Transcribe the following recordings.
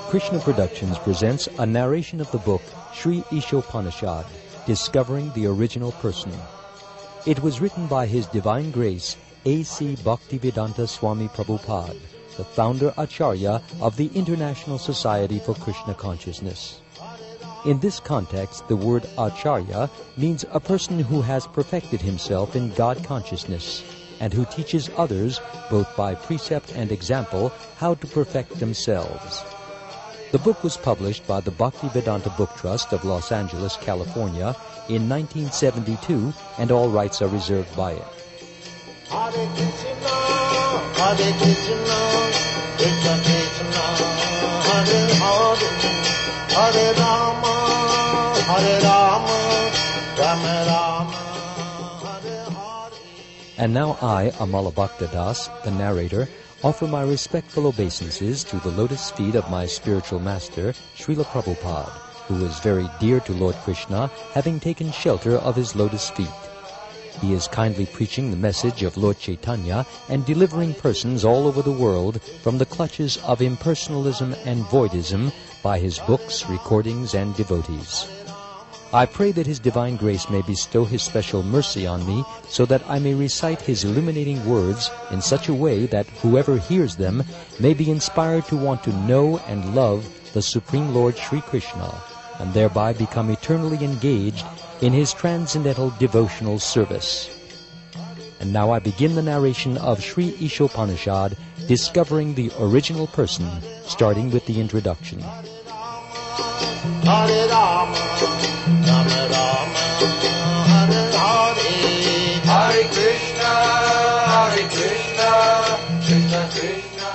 Krishna Productions presents a narration of the book Sri Isopanisad, Discovering the Original Person. It was written by His Divine Grace A.C. Bhaktivedanta Swami Prabhupada, the founder Acharya of the International Society for Krishna Consciousness. In this context, the word Acharya means a person who has perfected himself in God consciousness and who teaches others, both by precept and example, how to perfect themselves. The book was published by the Bhaktivedanta Book Trust of Los Angeles, California in 1972, and all rights are reserved by it. Hare Krishna, Hare Krishna, Krishna Krishna, Hare Hare, Hare Rama, Hare Rama, Rama Rama, Hare Hare. And now I, Amalabhakta Das, the narrator, offer my respectful obeisances to the lotus feet of my spiritual master, Srila Prabhupada, who is very dear to Lord Krishna, having taken shelter of his lotus feet. He is kindly preaching the message of Lord Chaitanya and delivering persons all over the world from the clutches of impersonalism and voidism by his books, recordings, and devotees. I pray that His Divine Grace may bestow His special mercy on me so that I may recite His illuminating words in such a way that whoever hears them may be inspired to want to know and love the Supreme Lord Sri Krishna and thereby become eternally engaged in His transcendental devotional service. And now I begin the narration of Sri Isopanisad, Discovering the Original Person, starting with the introduction. Hare Rama, Rama Rama, Hare Hare, Hare Krishna, Hare Krishna, Krishna Krishna,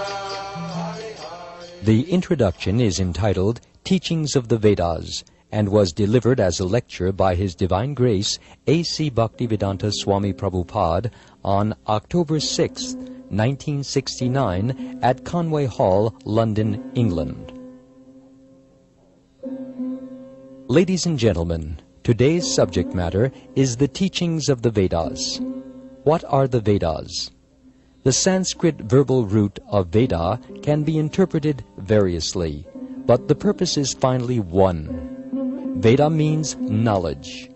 Hare Hare. The introduction is entitled Teachings of the Vedas and was delivered as a lecture by His Divine Grace A.C. Bhaktivedanta Swami Prabhupada on October 6, 1969 at Conway Hall, London, England. Ladies and gentlemen, today's subject matter is the teachings of the Vedas. What are the Vedas? The Sanskrit verbal root of Veda can be interpreted variously, but the purpose is finally one. Veda means knowledge.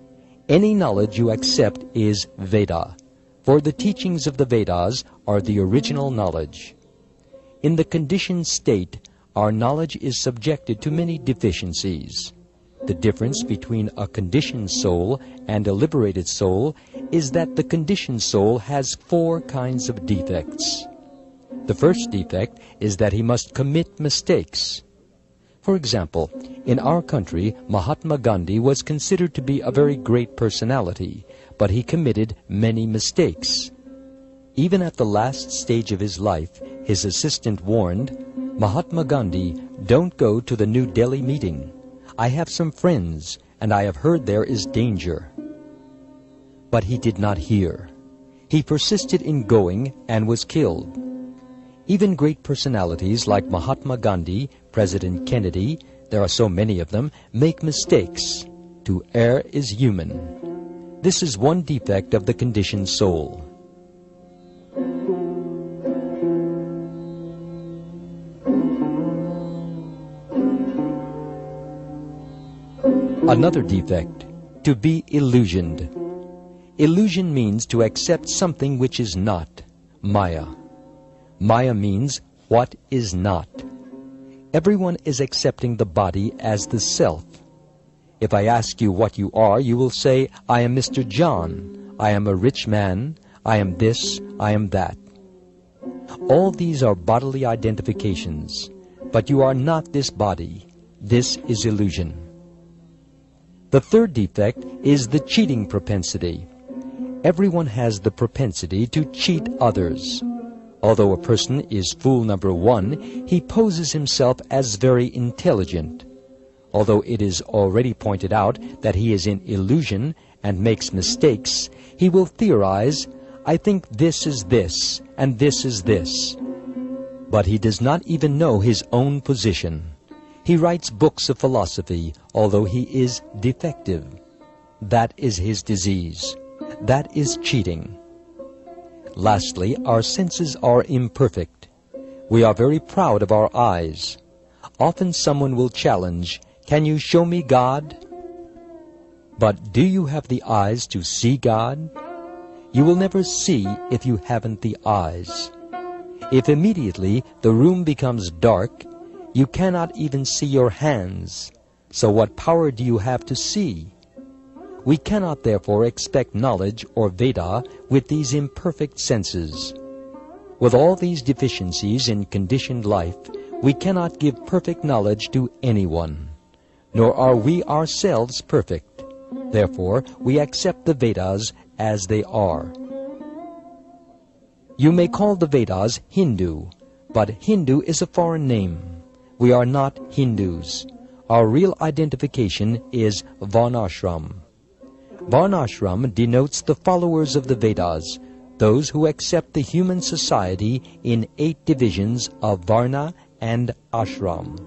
Any knowledge you accept is Veda, for the teachings of the Vedas are the original knowledge. In the conditioned state, our knowledge is subjected to many deficiencies. The difference between a conditioned soul and a liberated soul is that the conditioned soul has 4 kinds of defects. The first defect is that he must commit mistakes. For example, in our country, Mahatma Gandhi was considered to be a very great personality, but he committed many mistakes. Even at the last stage of his life, his assistant warned, "Mahatma Gandhi, don't go to the New Delhi meeting. I have some friends, and I have heard there is danger." But he did not hear. He persisted in going and was killed. Even great personalities like Mahatma Gandhi, President Kennedy, there are so many of them, make mistakes. To err is human. This is one defect of the conditioned soul. Another defect, to be illusioned. Illusion means to accept something which is not, Maya. Maya means what is not. Everyone is accepting the body as the self. If I ask you what you are, you will say, "I am Mr. John, I am a rich man, I am this, I am that." All these are bodily identifications, but you are not this body. This is illusion. The third defect is the cheating propensity. Everyone has the propensity to cheat others. Although a person is fool number 1, he poses himself as very intelligent. Although it is already pointed out that he is in illusion and makes mistakes, he will theorize, I think this is this, and this is this. But he does not even know his own position. He writes books of philosophy, although he is defective. That is his disease. That is cheating. Lastly, our senses are imperfect. We are very proud of our eyes. Often someone will challenge, "Can you show me God?" But do you have the eyes to see God? You will never see if you haven't the eyes. If immediately the room becomes dark, you cannot even see your hands. So what power do you have to see? We cannot therefore expect knowledge or Veda with these imperfect senses. With all these deficiencies in conditioned life, we cannot give perfect knowledge to anyone, nor are we ourselves perfect. Therefore, we accept the Vedas as they are. You may call the Vedas Hindu, but Hindu is a foreign name. We are not Hindus. Our real identification is Varnashram. Varnashram denotes the followers of the Vedas, those who accept the human society in 8 divisions of Varna and Ashram.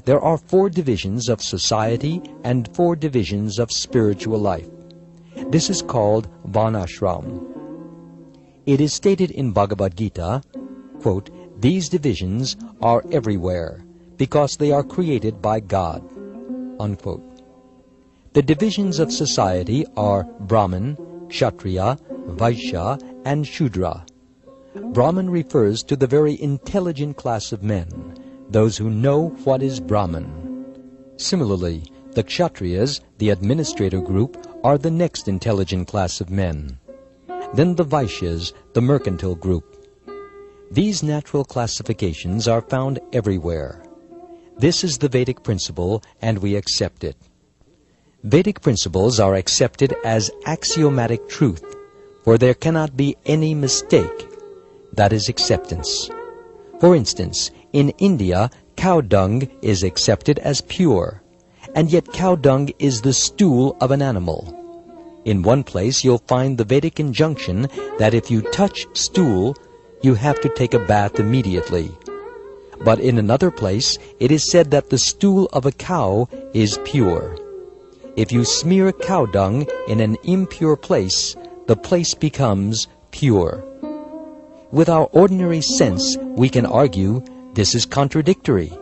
There are 4 divisions of society and 4 divisions of spiritual life. This is called Varnashram. It is stated in Bhagavad Gita, quote, "These divisions are everywhere, because they are created by God," unquote. The divisions of society are Brahman, Kshatriya, Vaishya, and Shudra. Brahman refers to the very intelligent class of men, those who know what is Brahman. Similarly, the Kshatriyas, the administrator group, are the next intelligent class of men. Then the Vaishyas, the mercantile group. These natural classifications are found everywhere. This is the Vedic principle, and we accept it. Vedic principles are accepted as axiomatic truth, for there cannot be any mistake. That is acceptance. For instance, in India, cow dung is accepted as pure, and yet cow dung is the stool of an animal. In one place you'll find the Vedic injunction that if you touch stool, you have to take a bath immediately. But in another place, it is said that the stool of a cow is pure. If you smear cow dung in an impure place, the place becomes pure. With our ordinary sense, we can argue this is contradictory.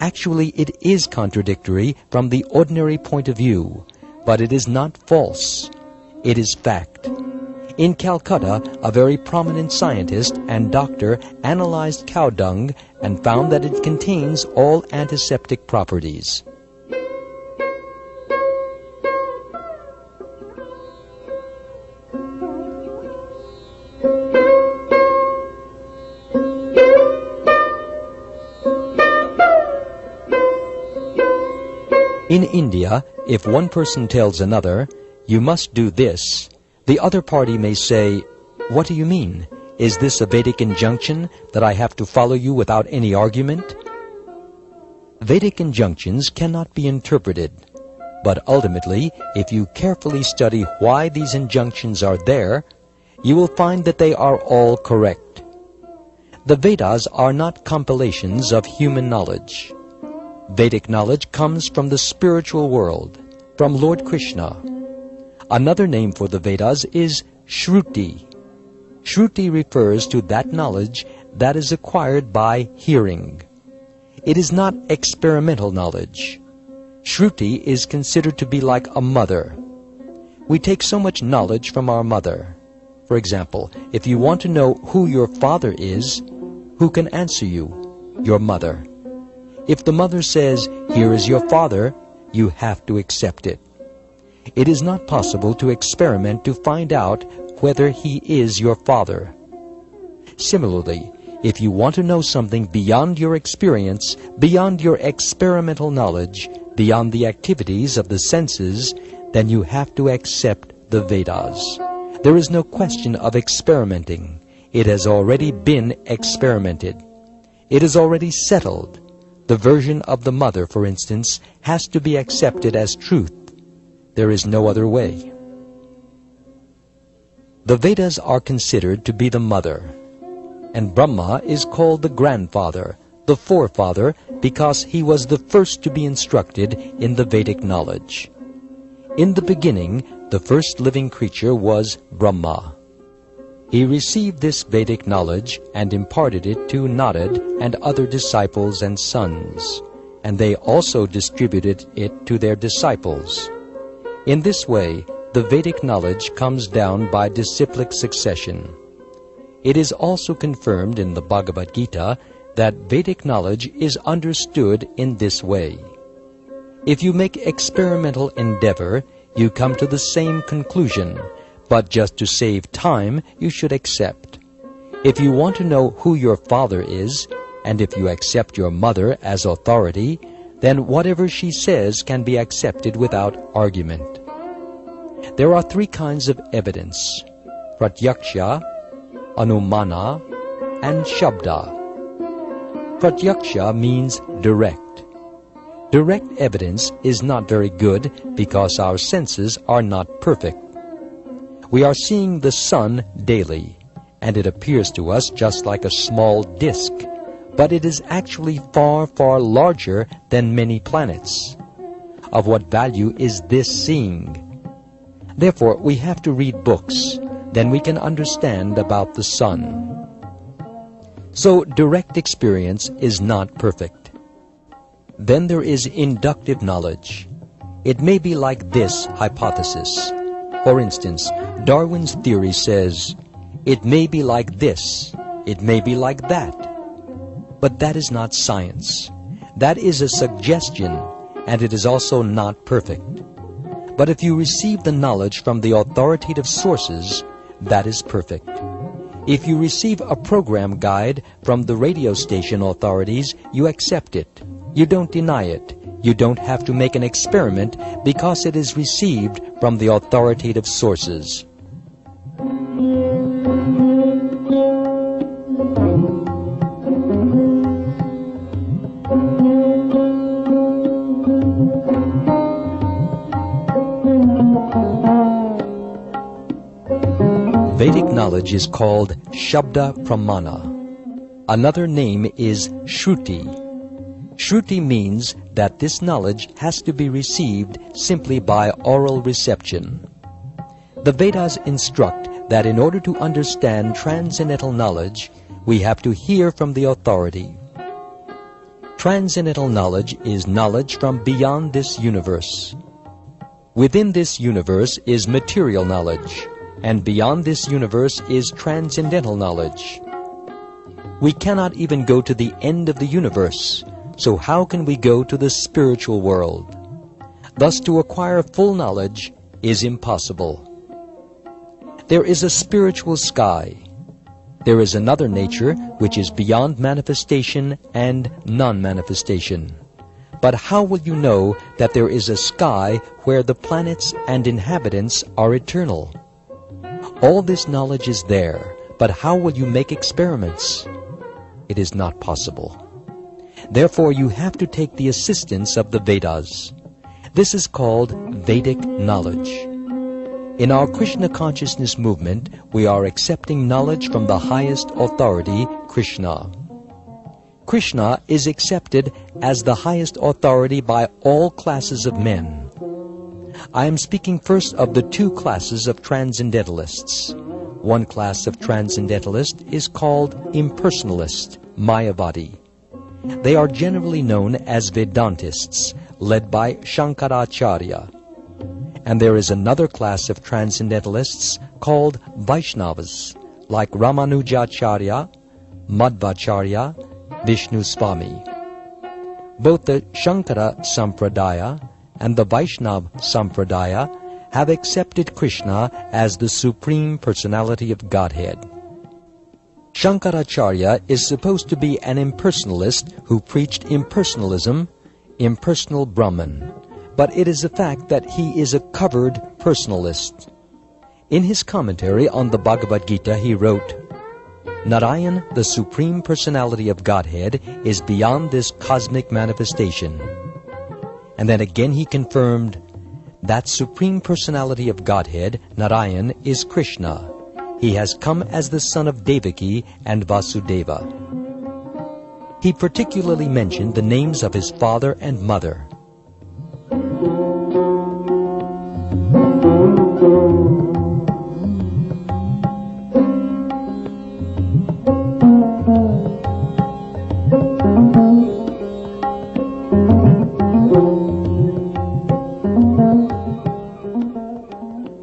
Actually, it is contradictory from the ordinary point of view, but it is not false. It is fact. In Calcutta, a very prominent scientist and doctor analyzed cow dung and found that it contains all antiseptic properties. In India, if one person tells another, "You must do this," the other party may say, "What do you mean? Is this a Vedic injunction that I have to follow you without any argument?" Vedic injunctions cannot be interpreted, but ultimately, if you carefully study why these injunctions are there, you will find that they are all correct. The Vedas are not compilations of human knowledge. Vedic knowledge comes from the spiritual world, from Lord Krishna. Another name for the Vedas is Shruti. Shruti refers to that knowledge that is acquired by hearing. It is not experimental knowledge. Shruti is considered to be like a mother. We take so much knowledge from our mother. For example, if you want to know who your father is, who can answer you? Your mother. If the mother says, "Here is your father," you have to accept it. It is not possible to experiment to find out whether he is your father. Similarly, if you want to know something beyond your experience, beyond your experimental knowledge, beyond the activities of the senses, then you have to accept the Vedas. There is no question of experimenting. It has already been experimented. It is already settled. The version of the mother, for instance, has to be accepted as truth. There is no other way. The Vedas are considered to be the mother, and Brahma is called the grandfather, the forefather, because he was the first to be instructed in the Vedic knowledge. In the beginning, the first living creature was Brahma. He received this Vedic knowledge and imparted it to Narad and other disciples and sons, and they also distributed it to their disciples. In this way, the Vedic knowledge comes down by disciplic succession. It is also confirmed in the Bhagavad Gita that Vedic knowledge is understood in this way. If you make experimental endeavor, you come to the same conclusion, but just to save time, you should accept. If you want to know who your father is, and if you accept your mother as authority, then whatever she says can be accepted without argument. There are three kinds of evidence: pratyaksha, anumana, and shabda. Pratyaksha means direct. Direct evidence is not very good because our senses are not perfect. We are seeing the sun daily, and it appears to us just like a small disk, but it is actually far, far larger than many planets. Of what value is this seeing? Therefore, we have to read books, then we can understand about the sun. So, direct experience is not perfect. Then there is inductive knowledge. It may be like this hypothesis. For instance, Darwin's theory says, it may be like this, it may be like that. But that is not science. That is a suggestion, and it is also not perfect. But if you receive the knowledge from the authoritative sources, that is perfect. If you receive a program guide from the radio station authorities, you accept it. You don't deny it. You don't have to make an experiment because it is received from the authoritative sources. Vedic knowledge is called Shabda Pramana. Another name is Shruti. Shruti means that this knowledge has to be received simply by oral reception. The Vedas instruct that in order to understand transcendental knowledge, we have to hear from the authority. Transcendental knowledge is knowledge from beyond this universe. Within this universe is material knowledge, and beyond this universe is transcendental knowledge. We cannot even go to the end of the universe, so how can we go to the spiritual world? Thus, to acquire full knowledge is impossible. There is a spiritual sky. There is another nature which is beyond manifestation and non-manifestation. But how will you know that there is a sky where the planets and inhabitants are eternal? All this knowledge is there, but how will you make experiments? It is not possible. Therefore, you have to take the assistance of the Vedas. This is called Vedic knowledge. In our Krishna consciousness movement, we are accepting knowledge from the highest authority, Krishna. Krishna is accepted as the highest authority by all classes of men. I am speaking first of the two classes of transcendentalists. One class of transcendentalist is called impersonalist, Mayavadi. They are generally known as Vedantists, led by Shankaracharya. And there is another class of transcendentalists called Vaishnavas, like Ramanujacharya, Madhvacharya, Vishnu Swami. Both the Shankara Sampradaya and the Vaishnava Sampradaya have accepted Krishna as the Supreme Personality of Godhead. Shankaracharya is supposed to be an impersonalist who preached impersonalism, impersonal Brahman, but it is a fact that he is a covered personalist. In his commentary on the Bhagavad Gita, he wrote, Narayan, the Supreme Personality of Godhead, is beyond this cosmic manifestation. And then again he confirmed, that Supreme Personality of Godhead, Narayan, is Krishna. He has come as the son of Devaki and Vasudeva. He particularly mentioned the names of his father and mother.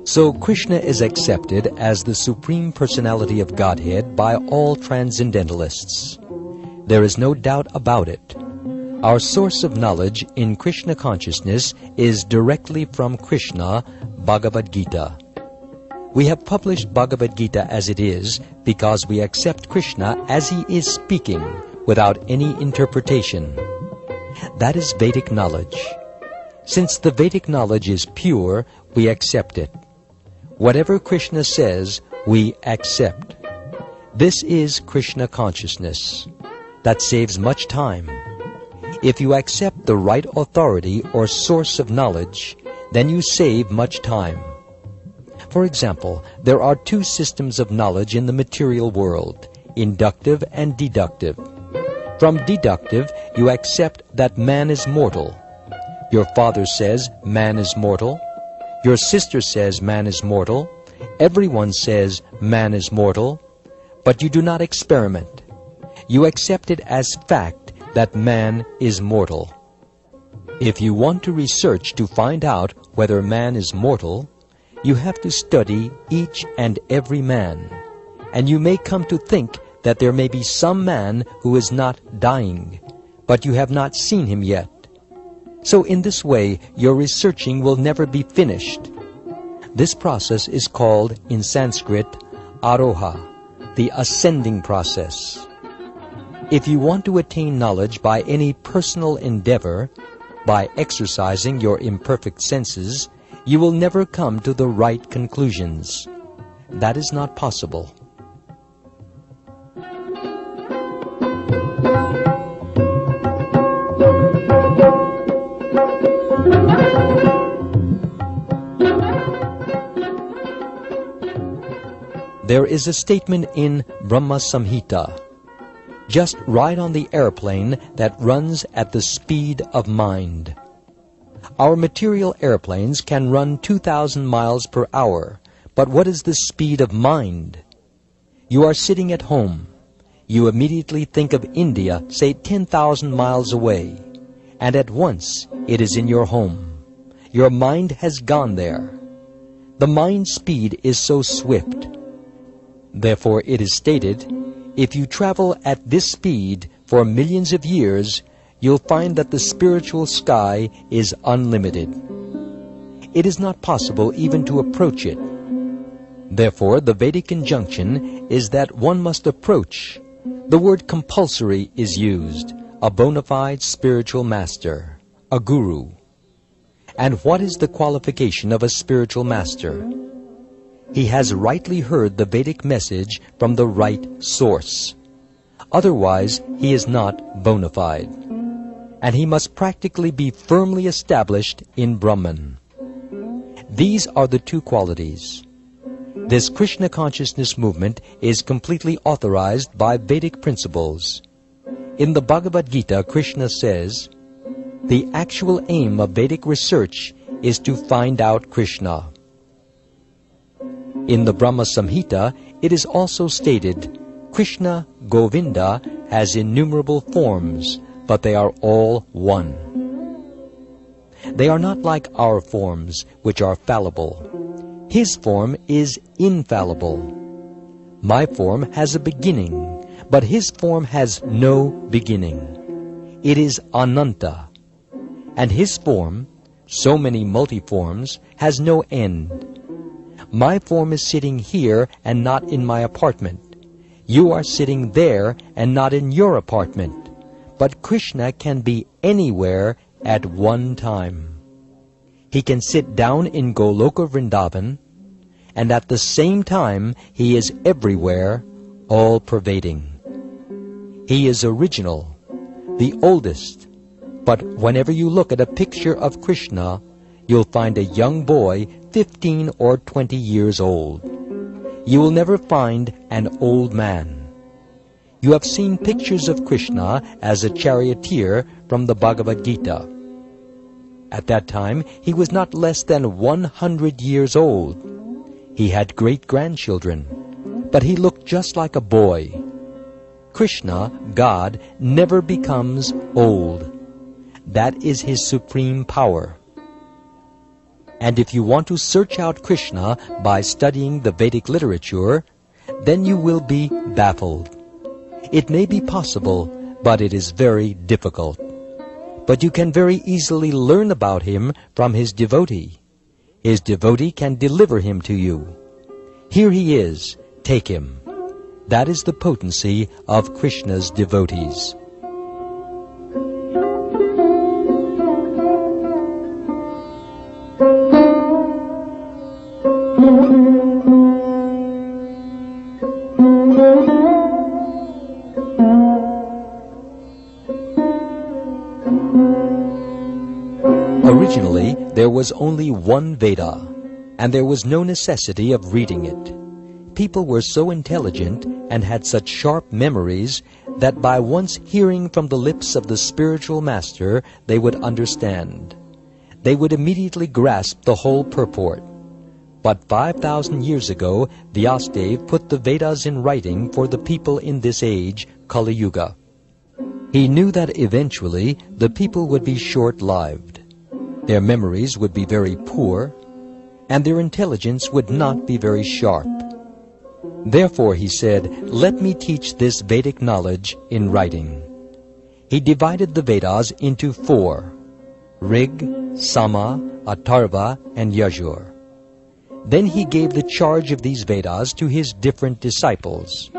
So Krishna is accepted as the Supreme Personality of Godhead by all Transcendentalists. There is no doubt about it. Our source of knowledge in Krishna consciousness is directly from Krishna, Bhagavad Gita. We have published Bhagavad Gita as it is because we accept Krishna as he is speaking without any interpretation. That is Vedic knowledge. Since the Vedic knowledge is pure, we accept it. Whatever Krishna says, we accept. This is Krishna consciousness. That saves much time. If you accept the right authority or source of knowledge, then you save much time. For example, there are two systems of knowledge in the material world, inductive and deductive. From deductive, you accept that man is mortal. Your father says man is mortal. Your sister says man is mortal. Everyone says man is mortal. But you do not experiment. You accept it as fact that man is mortal. If you want to research to find out whether man is mortal, you have to study each and every man. And you may come to think that there may be some man who is not dying, but you have not seen him yet. So in this way, your researching will never be finished. This process is called, in Sanskrit, aroha, the ascending process. If you want to attain knowledge by any personal endeavor, by exercising your imperfect senses, you will never come to the right conclusions. That is not possible. There is a statement in Brahma Samhita, just ride on the airplane that runs at the speed of mind. Our material airplanes can run 2,000 miles per hour, but what is the speed of mind? You are sitting at home. You immediately think of India, say 10,000 miles away, and at once it is in your home. Your mind has gone there. The mind speed is so swift. Therefore it is stated, if you travel at this speed for millions of years, you'll find that the spiritual sky is unlimited. It is not possible even to approach it. Therefore, the Vedic injunction is that one must approach. The word compulsory is used, a bona fide spiritual master, a guru. And what is the qualification of a spiritual master? He has rightly heard the Vedic message from the right source. Otherwise, he is not bona fide. And he must practically be firmly established in Brahman. These are the two qualities. This Krishna consciousness movement is completely authorized by Vedic principles. In the Bhagavad Gita, Krishna says, the actual aim of Vedic research is to find out Krishna. In the Brahma Samhita, it is also stated, Krishna, Govinda, has innumerable forms, but they are all one. They are not like our forms, which are fallible. His form is infallible. My form has a beginning, but his form has no beginning. It is Ananta. And his form, so many multiforms, has no end. My form is sitting here and not in my apartment. You are sitting there and not in your apartment. But Krishna can be anywhere at one time. He can sit down in Goloka Vrindavan, and at the same time he is everywhere, all-pervading. He is original, the oldest. But whenever you look at a picture of Krishna, you'll find a young boy 15 or 20 years old. you will never find an old man. You have seen pictures of Krishna as a charioteer from the Bhagavad Gita. At that time, he was not less than 100 years old. He had great-grandchildren, but he looked just like a boy. Krishna, God, never becomes old. That is his supreme power. And if you want to search out Krishna by studying the Vedic literature, then you will be baffled. It may be possible, but it is very difficult. But you can very easily learn about him from his devotee. His devotee can deliver him to you. Here he is, take him. That is the potency of Krishna's devotees. Originally, there was only one Veda, and there was no necessity of reading it. People were so intelligent and had such sharp memories that by once hearing from the lips of the spiritual master, they would understand. They would immediately grasp the whole purport. But 5,000 years ago, Vyasadeva put the Vedas in writing for the people in this age, Kali Yuga. He knew that eventually the people would be short-lived. Their memories would be very poor, and their intelligence would not be very sharp. Therefore, he said, let me teach this Vedic knowledge in writing. He divided the Vedas into 4, Rig, Sama, Atharva, and Yajur. Then he gave the charge of these Vedas to his different disciples.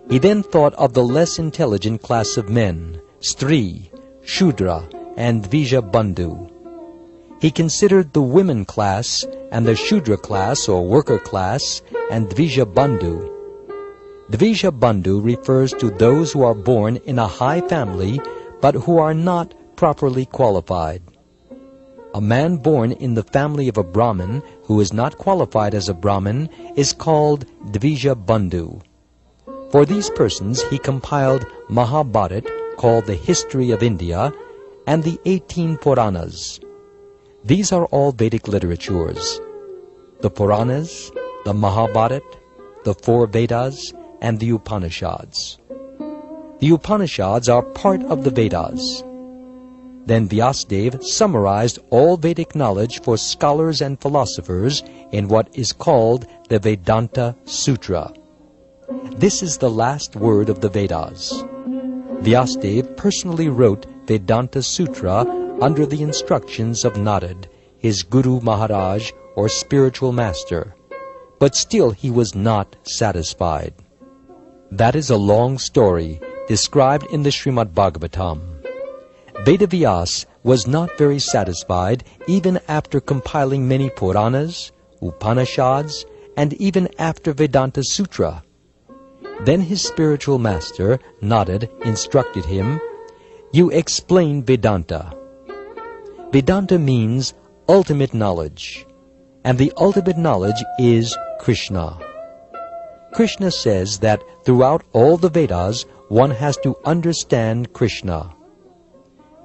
He then thought of the less intelligent class of men, Stri, Shudra, and Dvija Bandhu. He considered the women class and the Shudra class or worker class and Dvija Bandhu. Dvija Bandhu refers to those who are born in a high family but who are not properly qualified. A man born in the family of a Brahmin who is not qualified as a Brahmin is called Dvija Bandhu. For these persons he compiled Mahabharat, called the History of India, and the 18 Puranas. These are all Vedic literatures. The Puranas, the Mahabharat, the 4 Vedas, and the Upanishads. The Upanishads are part of the Vedas. Then Vyasadeva summarized all Vedic knowledge for scholars and philosophers in what is called the Vedanta Sutra. This is the last word of the Vedas. Vyasadeva personally wrote Vedanta Sutra under the instructions of Narad, his Guru Maharaj or spiritual master, but still he was not satisfied. That is a long story described in the Srimad Bhagavatam. Vedavyas was not very satisfied even after compiling many Puranas, Upanishads, and even after Vedanta Sutra. Then his spiritual master, Narad, instructed him, "You explain Vedanta." Vedanta means ultimate knowledge, and the ultimate knowledge is Krishna. Krishna says that throughout all the Vedas, one has to understand Krishna.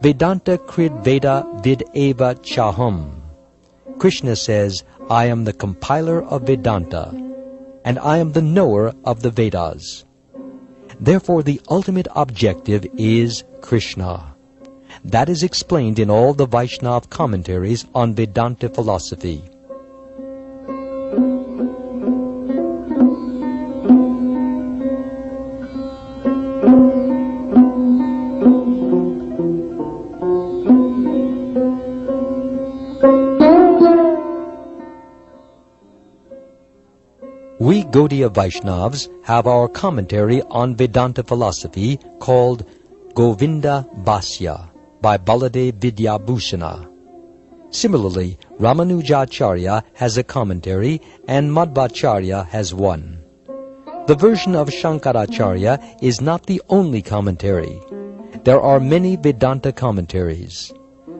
Vedanta Krid Veda Vid Eva Chaham. Krishna says, I am the compiler of Vedanta, and I am the knower of the Vedas. Therefore, the ultimate objective is Krishna. That is explained in all the Vaishnava commentaries on Vedanta philosophy. We Gaudiya Vaishnavas have our commentary on Vedanta philosophy called Govinda Bhasya by Baladev Vidyabhushana. Similarly, Ramanujacharya has a commentary and Madhvacharya has one. The version of Shankaracharya is not the only commentary. There are many Vedanta commentaries.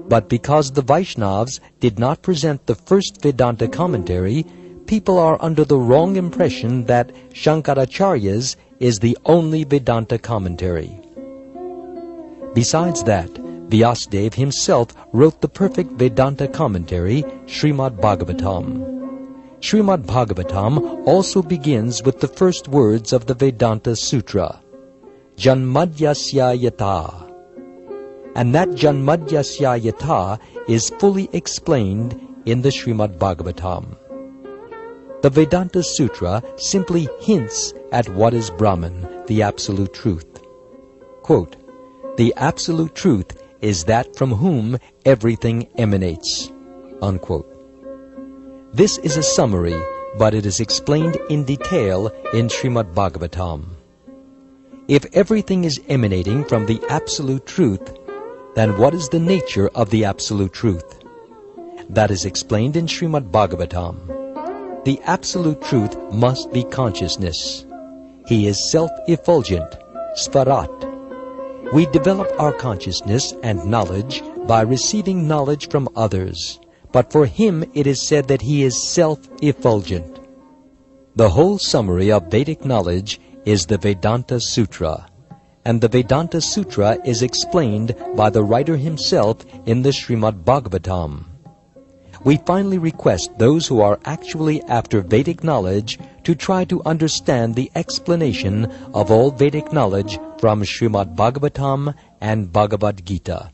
But because the Vaishnavas did not present the first Vedanta commentary, people are under the wrong impression that Shankaracharya's is the only Vedanta commentary. Besides that, Vyasadeva himself wrote the perfect Vedanta commentary, Srimad Bhagavatam. Srimad Bhagavatam also begins with the first words of the Vedanta Sutra, Janmadyasya Yata. And that Janmadyasya Yata is fully explained in the Srimad Bhagavatam. The Vedanta Sutra simply hints at what is Brahman, the Absolute Truth. Quote, "The Absolute Truth is that from whom everything emanates." Unquote. This is a summary, but it is explained in detail in Srimad Bhagavatam. If everything is emanating from the Absolute Truth, then what is the nature of the Absolute Truth? That is explained in Srimad Bhagavatam. The Absolute Truth must be consciousness. He is self-effulgent, Svarat. We develop our consciousness and knowledge by receiving knowledge from others, but for him it is said that he is self-effulgent. The whole summary of Vedic knowledge is the Vedanta Sutra, and the Vedanta Sutra is explained by the writer himself in the Srimad Bhagavatam. We finally request those who are actually after Vedic knowledge to try to understand the explanation of all Vedic knowledge from Srimad Bhagavatam and Bhagavad Gita.